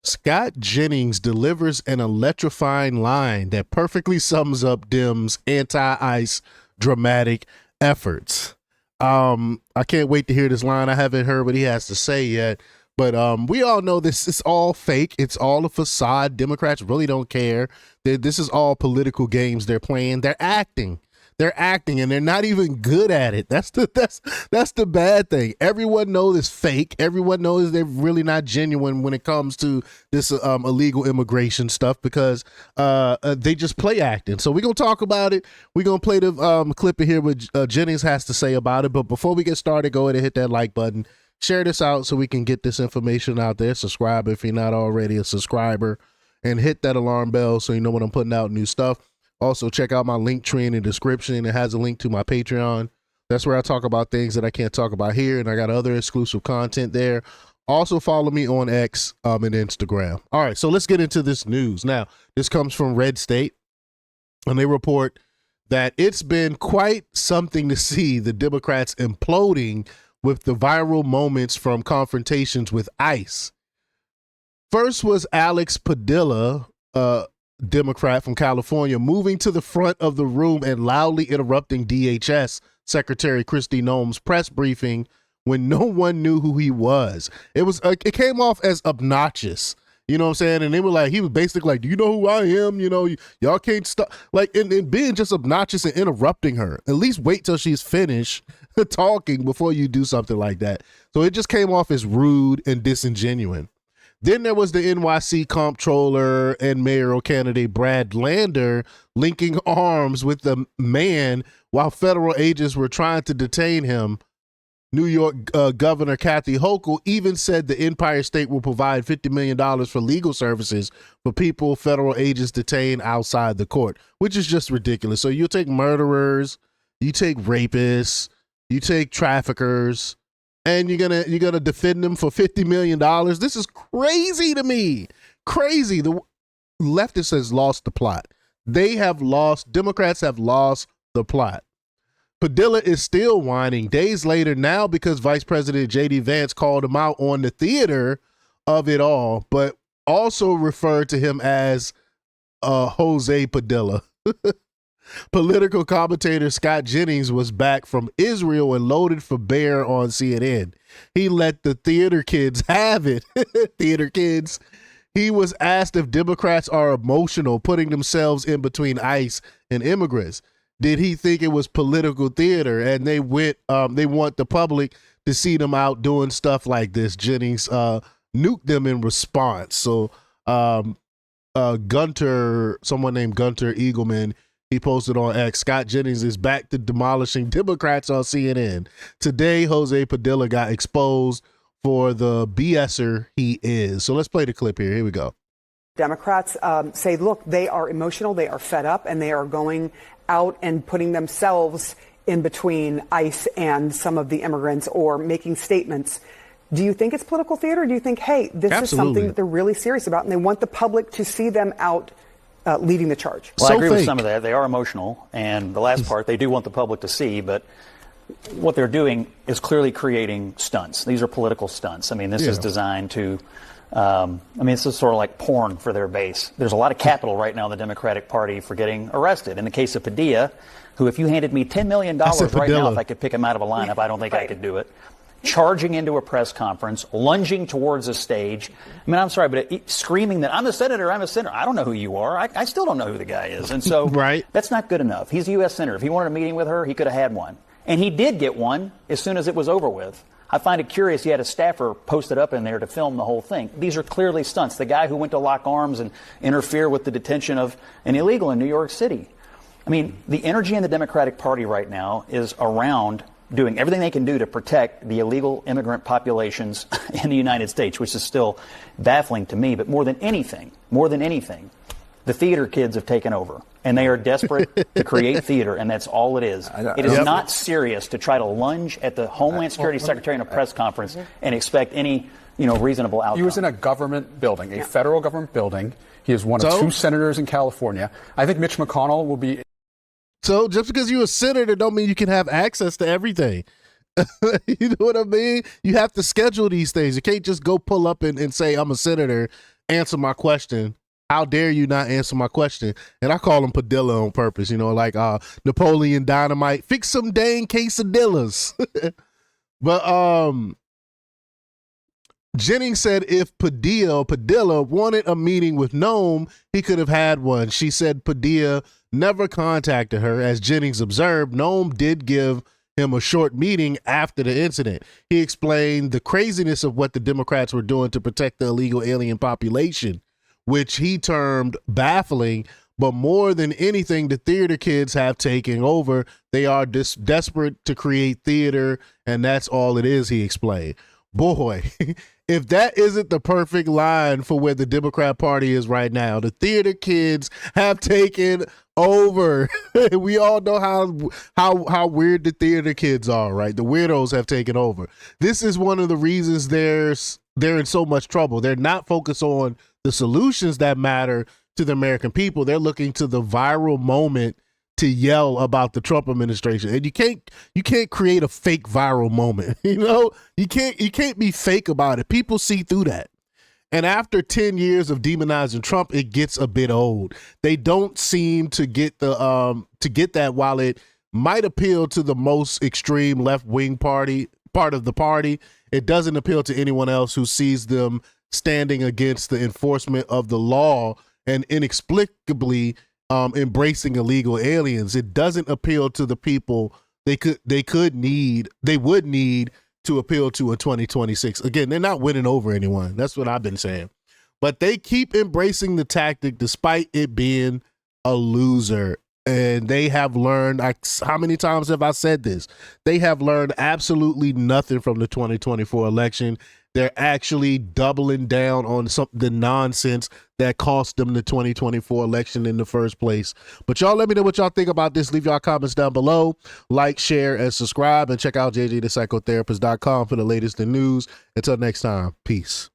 Scott Jennings delivers an electrifying line that perfectly sums up Dems' anti-ICE dramatic efforts. I can't wait to hear this line. I haven't heard what he has to say yet, but we all know this is all fake. It's all a facade. Democrats really don't care. This is all political games they're playing. They're acting. They're acting, and they're not even good at it. That's the bad thing. Everyone knows it's fake. Everyone knows they're really not genuine when it comes to this illegal immigration stuff because they just play acting. So we're gonna talk about it. We're gonna play the clip in here what Jennings has to say about it. But before we get started, go ahead and hit that like button. Share this out so we can get this information out there. Subscribe if you're not already a subscriber, and hit that alarm bell so you know when I'm putting out new stuff. Also, check out my link tree in the description. It has a link to my Patreon. That's where I talk about things that I can't talk about here, and I got other exclusive content there. Also, follow me on X and Instagram. All right, so let's get into this news. Now, this comes from Red State, and they report that it's been quite something to see the Democrats imploding with the viral moments from confrontations with ICE. First was Alex Padilla, Democrat from California, moving to the front of the room and loudly interrupting DHS Secretary Kristi Noem's press briefing when no one knew who he was. It came off as obnoxious, you know what I'm saying? And they were like, he was basically like, do you know who I am? You know, y'all can't stop. Like, and being just obnoxious and interrupting her. At least wait till she's finished talking before you do something like that. So it just came off as rude and disingenuous. Then there was the NYC comptroller and mayoral candidate Brad Lander linking arms with the man while federal agents were trying to detain him. New York Governor Kathy Hochul even said the Empire State will provide $50 million for legal services for people federal agents detain outside the court, which is just ridiculous. So you take murderers, you take rapists, you take traffickers, and you're gonna defend them for $50 million. This is crazy to me. Crazy. The leftists has lost the plot. Democrats have lost the plot. Padilla is still whining days later now because Vice President J.D. Vance called him out on the theater of it all, but also referred to him as Jose Padilla. Political commentator Scott Jennings was back from Israel and loaded for bear on CNN. He let the theater kids have it. Theater kids. He was asked if Democrats are emotional, putting themselves in between ICE and immigrants. Did he think it was political theater? And they want the public to see them out doing stuff like this. Jennings nuked them in response. So Gunter, someone named Gunter Eagleman, he posted on X, Scott Jennings is back to demolishing Democrats on CNN. Today, Jose Padilla got exposed for the BSer he is. So let's play the clip here. Here we go. Democrats say, look, they are emotional, they are fed up, and they are going out and putting themselves in between ICE and some of the immigrants or making statements. Do you think it's political theater? Or do you think, hey, this Absolutely. is something that they're really serious about and they want the public to see them out leading the charge? Well, So I agree fake. with some of that. They are emotional. And the last part, they do want the public to see. But what they're doing is clearly creating stunts. These are political stunts. I mean, this is designed to, this is sort of like porn for their base. There's a lot of capital right now in the Democratic Party for getting arrested. In the case of Padilla, who, if you handed me $10 million right Padilla. now, if I could pick him out of a lineup, I don't think I could do it. Charging into a press conference, lunging towards a stage. I mean, I'm sorry, but screaming that I'm a senator, I'm a senator. I don't know who you are. I still don't know who the guy is. And so Right. That's not good enough. He's a U.S. senator. If he wanted a meeting with her, he could have had one. And he did get one as soon as it was over with. I find it curious he had a staffer posted up in there to film the whole thing. These are clearly stunts. The guy who went to lock arms and interfere with the detention of an illegal in New York City. I mean, the energy in the Democratic Party right now is around doing everything they can do to protect the illegal immigrant populations in the United States, which is still baffling to me. But more than anything, the theater kids have taken over, and they are desperate to create theater, and that's all it is. It is not serious to try to lunge at the Homeland Security Secretary in a press conference and expect any, reasonable outcome. He was in a government building, a federal government building. He is one of two senators in California. I think Mitch McConnell will be. So just because you're a senator don't mean you can have access to everything. You know what I mean? You have to schedule these things. You can't just go pull up and say, I'm a senator, answer my question. How dare you not answer my question? And I call him Padilla on purpose, like Napoleon Dynamite. Fix some dang quesadillas. But Jennings said if Padilla wanted a meeting with Noam, he could have had one. She said Padilla never contacted her. As Jennings observed, Noam did give him a short meeting after the incident. He explained the craziness of what the Democrats were doing to protect the illegal alien population, which he termed baffling. But more than anything, the theater kids have taken over. They are desperate to create theater, and that's all it is, he explained. Boy, if that isn't the perfect line for where the Democrat Party is right now, the theater kids have taken over. We all know how weird the theater kids are, right? The weirdos have taken over. This is one of the reasons they're in so much trouble. They're not focused on the solutions that matter to the American people. They're looking to the viral moment to yell about the Trump administration. And you can't create a fake viral moment. You can't be fake about it. People see through that. And after 10 years of demonizing Trump, it gets a bit old. They don't seem to get that. While it might appeal to the most extreme left-wing part of the party, it doesn't appeal to anyone else who sees them standing against the enforcement of the law and inexplicably embracing illegal aliens. It doesn't appeal to the people they would need to appeal to in 2026. Again, they're not winning over anyone. That's what I've been saying. But they keep embracing the tactic despite it being a loser. And they have learned, how many times have I said this? They have learned absolutely nothing from the 2024 election. They're actually doubling down on the nonsense that cost them the 2024 election in the first place. But y'all let me know what y'all think about this. Leave y'all comments down below. Like, share, and subscribe. And check out jjthepsychotherapist.com for the latest in news. Until next time, peace.